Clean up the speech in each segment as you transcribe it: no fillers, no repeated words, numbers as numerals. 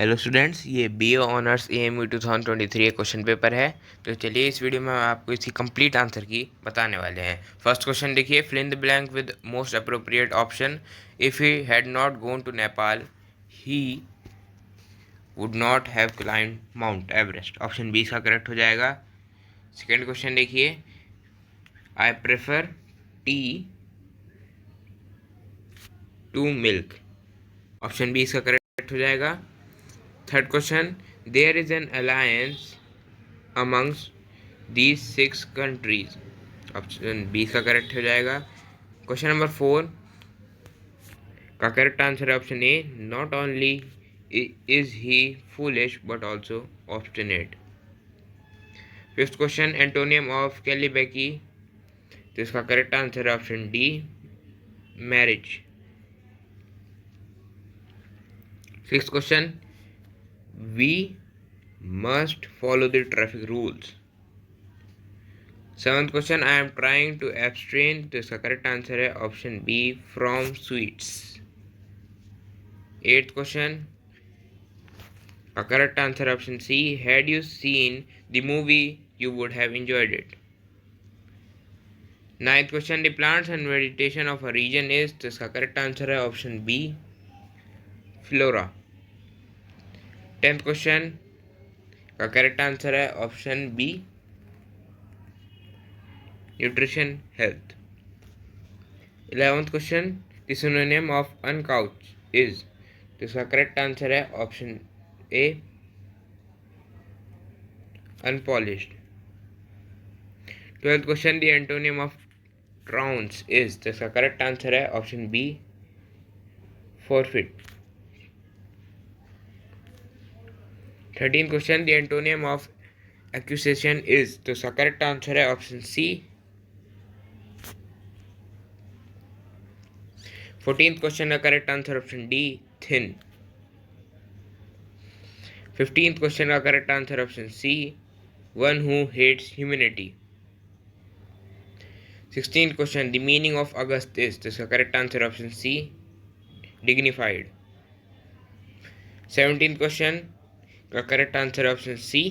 Hello students, ये BA honours AMU 2023 एक question paper है। तो चलिए इस वीडियो में आपको इसकी कंप्लीट आंसर की बताने वाले हैं। फर्स्ट क्वेश्चन देखिए, fill in the blank with most appropriate option. If he had not gone to Nepal he would not have climb Mount Everest. Option B इसका करेक्ट हो जाएगा। सेकेंड क्वेश्चन देखिए, I prefer tea to milk. Option B इसका correct हो जाएगा। Third question, there is an alliance amongst these 6 countries। Option B का correct हो जाएगा। क्वेश्चन नंबर 4 का करेक्ट आंसर है option A, not only is he foolish but also obstinate. Fifth question, antonym of celibacy. तो इसका correct answer है option D, marriage. Six question, we must follow the traffic rules. Seventh question, I am trying to abstain. तो इसका correct answer है option B, from sweets. Eighth question का correct answer है option C, had you seen the movie you would have enjoyed it. Ninth question, the plants and vegetation of a region is. तो इसका correct answer है option B, flora. Tenth question का correct answer है option B, nutrition health. 11th question, the synonym of uncouth is. तो इसका correct answer है option A, unpolished. 12th question, the antonym of trounce is. तो इसका correct answer है option B, forfeit. 13th question, the antonym of accusation is. तो इसका correct answer है option C, 14th question का correct answer option D, thin. 15th question का correct answer option C, one who hates humanity. 16th question, the meaning of august is. तो इसका correct answer option C, dignified. 17th question का correct answer option C,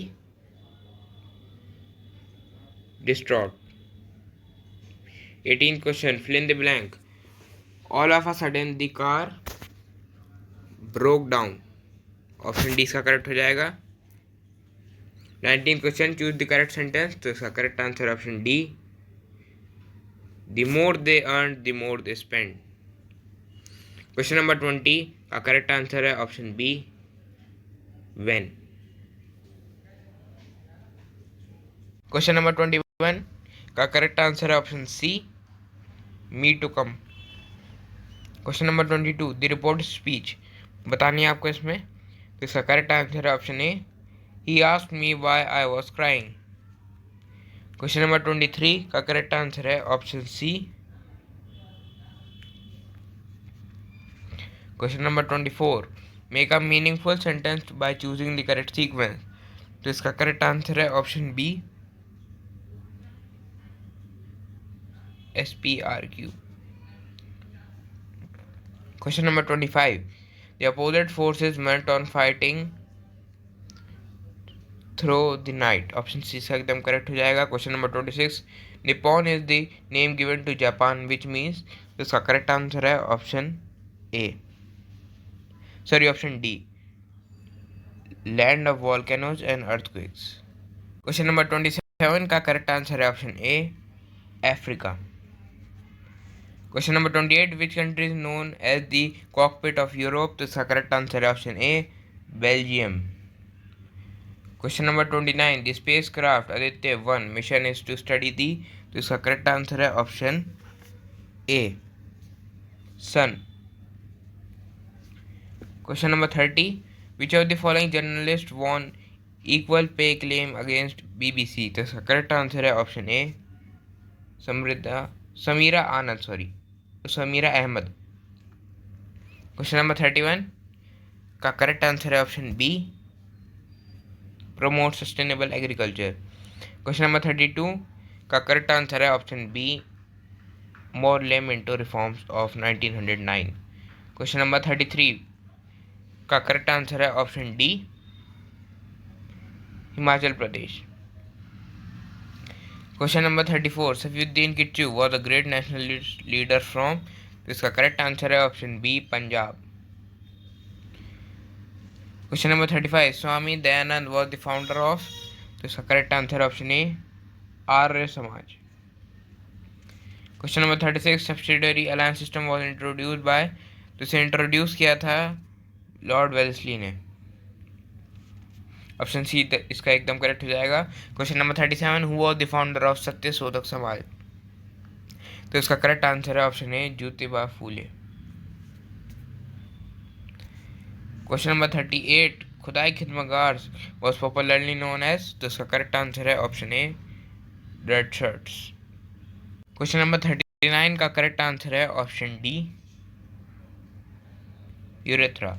distraught. 18th question, fill in the blank. All of a sudden the car broke down. Option D इसका correct हो जाएगा। 19th question, choose the correct sentence. तो इसका correct answer option D, the more they earn the more they spend. Question number 20 का correct answer है option B, when. Question number 21 का correct answer है option C, me to come. Question number 22, the report speech बतानी है आपको इसमें। तो इसका करेक्ट आंसर है option A, he asked me why I was crying. Question number 23 का करेक्ट आंसर है option C. Question number 24, make a meaningful sentence by choosing the correct sequence. तो इसका करेक्ट आंसर है option B, SPRQ। Question number 25, the opposite forces meant on fighting through the night. Option C इसका एकदम correct हो जाएगा। Question number 26, Nippon is the name given to Japan which means. तो इसका correct answer है option A, sorry option D, land of volcanoes and earthquakes. Question number 27 का correct answer है option A, Africa. Question number 28, which country is known as the cockpit of Europe. तो इसका correct answer है option A, Belgium. Question number 29, the spacecraft Aditya 1 mission is to study the. तो इसका correct answer है option A, sun. Question number 30, which of the following journalist won equal pay claim against BBC। तो इसका correct answer है option A, Samira Anand, sorry Samira Ahmed. Question number 31 का correct answer है option B, promote sustainable agriculture. Question number 32 का correct answer है option B, Morley Minto reforms of 1909। Question number 33 का correct answer है option D, Himachal Pradesh. Question number 34, Safiuddin Kitchlew was a great national leader from, तो इसका correct answer है option B, Punjab. Question number 35, Swami Dayanand was the founder of, तो इसका correct answer option A, Arya Samaj. Question number 36, subsidiary alliance system was introduce by, तो इसे introduce किया था lord Wellesley ने। ऑप्शन सी इसका एकदम करेक्ट हो जाएगा। Question number 37, who was the founder of Satya Shodhak Samaj, तो इसका करेक्ट आंसर है option A, Jyotiba Phule. Question number 38, Khudai Khidmatgar was popularly known as, तो इसका करेक्ट आंसर है option A, red shirts. Question number 39 का करेक्ट आंसर है option D, urethra.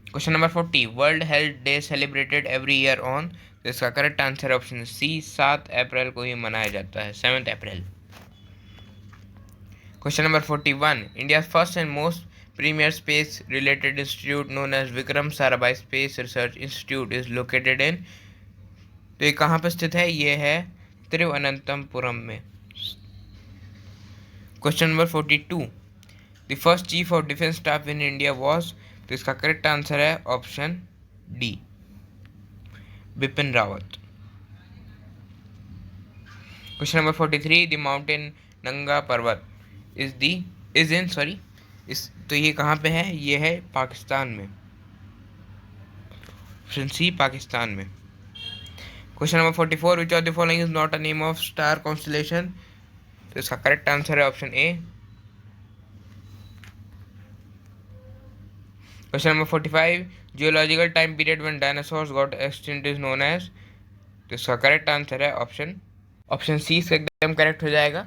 Question number 40, world health day celebrated every year on, तो इसका correct answer option C, 7 April को ही मनाया जाता है, 7 April. Question number 41, India first and most premier space related institute known as Vikram Sarabhai space research institute is located in, तो ये कहाँ पर स्थित है, ये है तिरुवनंतपुरम में। Question number 42, the first chief of defence staff in India was, तो इसका करेक्ट आंसर है option D, Bipin Rawat. Question number 43, the mountain नंगा पर्वत तो ये कहाँ पे है, ये है पाकिस्तान में, ऑप्शन सी, पाकिस्तान में। Question number 44, which of the following is not a name of star constellation, तो इसका करेक्ट आंसर है option A. Question number 45, geological time period when dinosaurs got extinct is known as, तो इसका correct answer है option C, इसका एकदम correct हो जाएगा,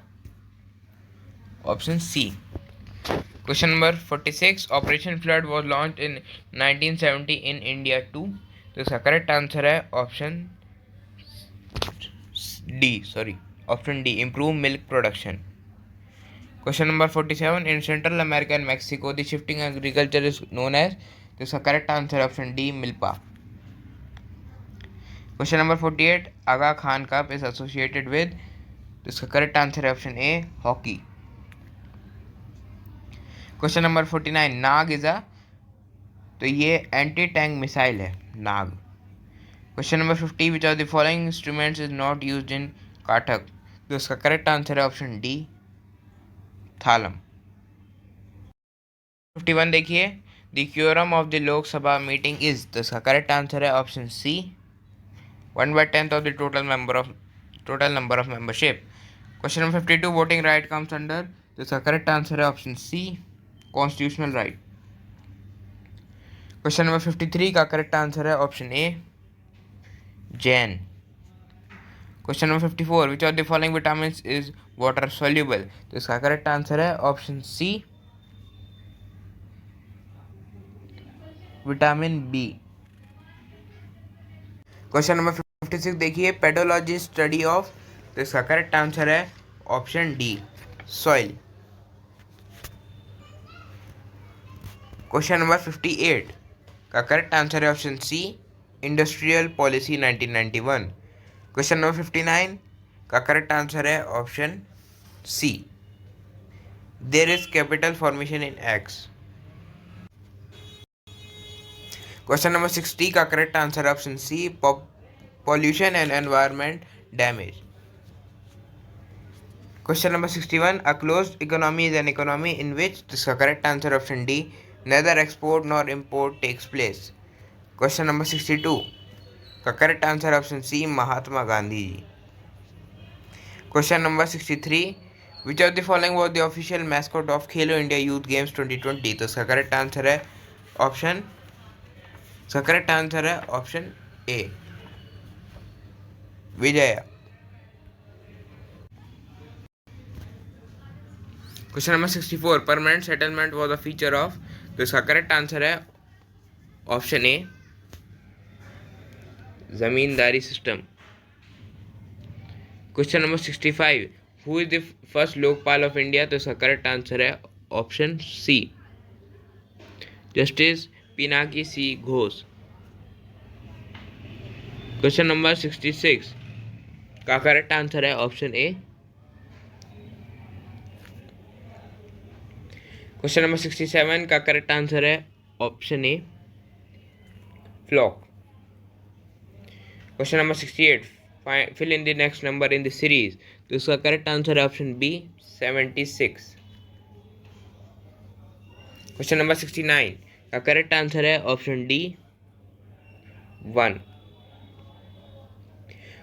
option C. Question number 46, operation flood was launch in 1970 in India to, तो इसका correct answer है option D, improve milk production. Question number 47, in central America and Mexico the shifting agriculture is known as, तो इसका correct answer है option D, milpa. Question number 48, Aga Khan cup is associated with, तो इसका correct answer है option A, hockey. Question number 49, Nag is a, तो ये anti tank missile है, Nag. Question number 50, which of the following instruments is not used in Kathak, तो इसका correct answer है option D, Thalam. 51 देखिए, the quorum of the Lok Sabha meeting is, तो इसका correct answer है option C, 1/10 of the total number of membership. Question number 52, voting right comes under, तो इसका correct answer है option C, constitutional right. Question number 53 का correct answer है option A, Jain. Question number 54, which of the following vitamin is water soluble, तो इसका correct answer है option C, vitamin B. Question number 56 देखिए, pedology study of, तो इसका correct answer है option D, soil. Question number 58 का correct answer है option C, industrial policy 1991। Question number 59 का करेक्ट आंसर है option C, there is capital formation in X. Question number 60 का correct answer है option C, pollution and environment damage. Question number 61, a closed economy is an economy in which, इसका correct answer option D, neither export nor import takes place. Question number 62 का correct answer option C, Mahatma Gandhi ji. Question number 63, which of the following was the official mascot of Khelo India youth games 2020, तो इसका correct answer है option A, Vijay. Question number 64, permanent settlement was a feature of, तो इसका correct answer है option A, zamindari system. Question number 65, who is the first Lokpal of India, तो इसका correct answer है option C, justice Pinaki C Ghose. Question number 66 का correct answer है option A. Question number 67 का correct answer है option A flock. Question number 68 fill in the next number in the series, तो इसका correct answer है option B 76। Question number 69 का correct answer है option D 1।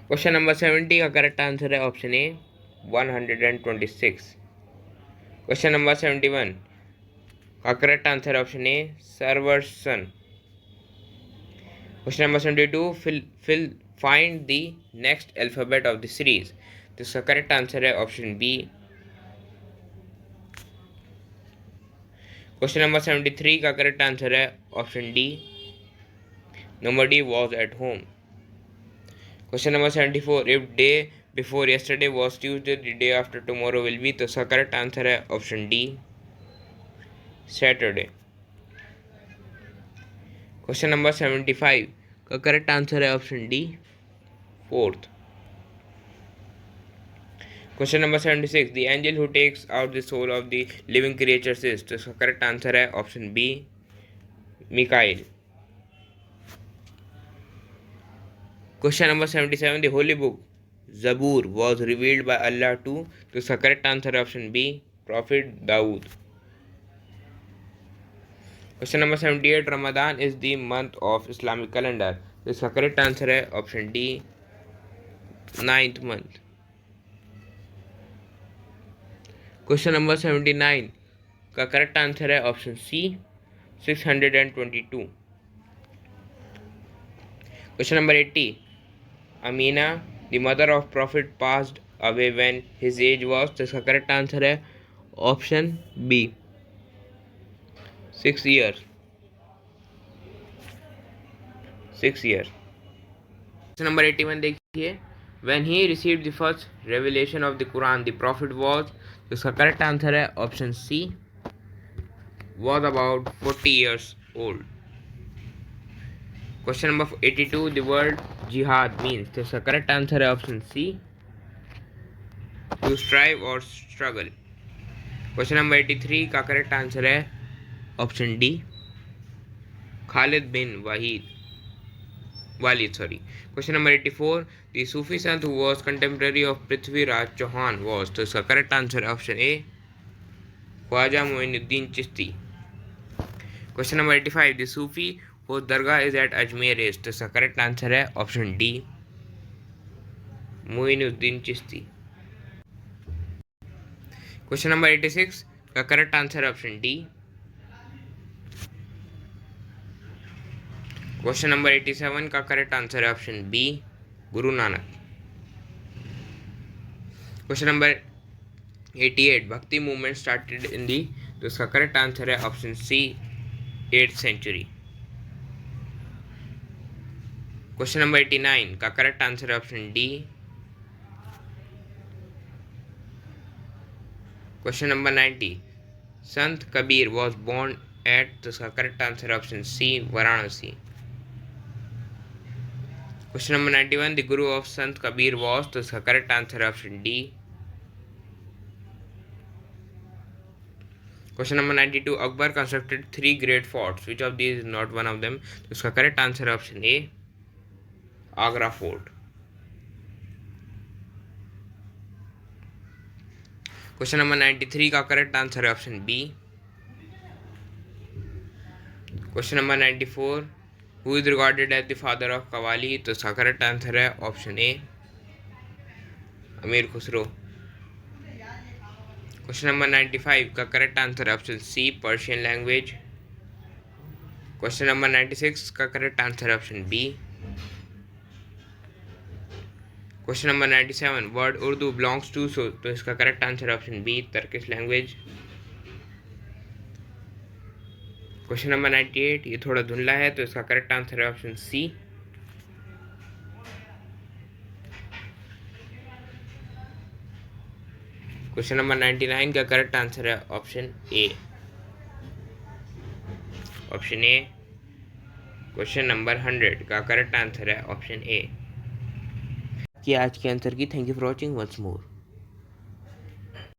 Question number 70 का correct answer है option A 126। Question number 71 का correct answer है option A subversion. Question number 72 fill find the next alphabet of the series, तो इसका correct answer है option B. Question number 73 का correct answer है option D nobody was at home। Question number 74 if day before yesterday was Tuesday, the day after tomorrow will be, तो इसका correct answer है option D Saturday. Question number 75 का correct answer है option D 4th। Question number 76 the angel who takes out the soul of the living creatures is, तो इसका correct answer है option B Mikail. Question number 77 the holy book Zabur was revealed by Allah to, तो इसका correct answer है option B prophet Dawud. Question number 78 Ramadan is the month of Islamic calendar, तो इसका correct answer है option D 9th month. Question number 79 का correct answer है option C 622। Question number 80 Amina the mother of prophet passed away when his age was, तो इसका correct answer है option B 6 years। 6 years। Question number 81 देखिए when he received the first revelation of the Quran the prophet was, तो इसका correct answer है option C was about 40 years old। Question number 82 the word jihad means, तो इसका correct answer है option C to strive और struggle. Question number 83 का correct answer है option D Khalid bin Walid sorry. Question number 84 the Sufi sant who was contemporary of Prithviraj Chauhan was, तो इसका correct answer है option A Khwaja Moinuddin Chishti. Question number 85 the Sufi whose dargah is at Ajmer is, तो इसका correct answer है option D Moinuddin Chishti. Question number 86 का correct answer है option D. Question number 87 का correct answer है option B Guru Nanak. Question number 88 भक्ति मूवमेंट स्टार्टेड इन दी, तो इसका करेक्ट आंसर है option C 8th century। Question number 89 का करेक्ट आंसर है option D. Question number 90 Sant Kabir was born at, तो इसका करेक्ट आंसर है option C Varanasi. Question number 91 the guru of Sant Kabir was, तो इसका करेक्ट आंसर है option D. Question number 92 Akbar constructed 3 great forts, which of these is not one of them, तो इसका correct answer है option A Agra fort. Question number 93 का correct answer है option B. Question number 94 who is regarded as the father of qawwali, तो इसका correct answer है option A Amir Khusrau. Question number 95 का correct answer है option C Persian language. Question number 96 का correct answer है option B. Question number 97 word Urdu belongs to, तो इसका correct answer है option B Turkish language. Question number 98 ये थोड़ा धुंधला है, तो इसका करेक्ट आंसर है ऑप्शन सी। क्वेश्चन नंबर 99 का करेक्ट आंसर है option A option A. Question number 100 का करेक्ट आंसर है ऑप्शन ए। कि आज के आंसर की thank you for watching once more.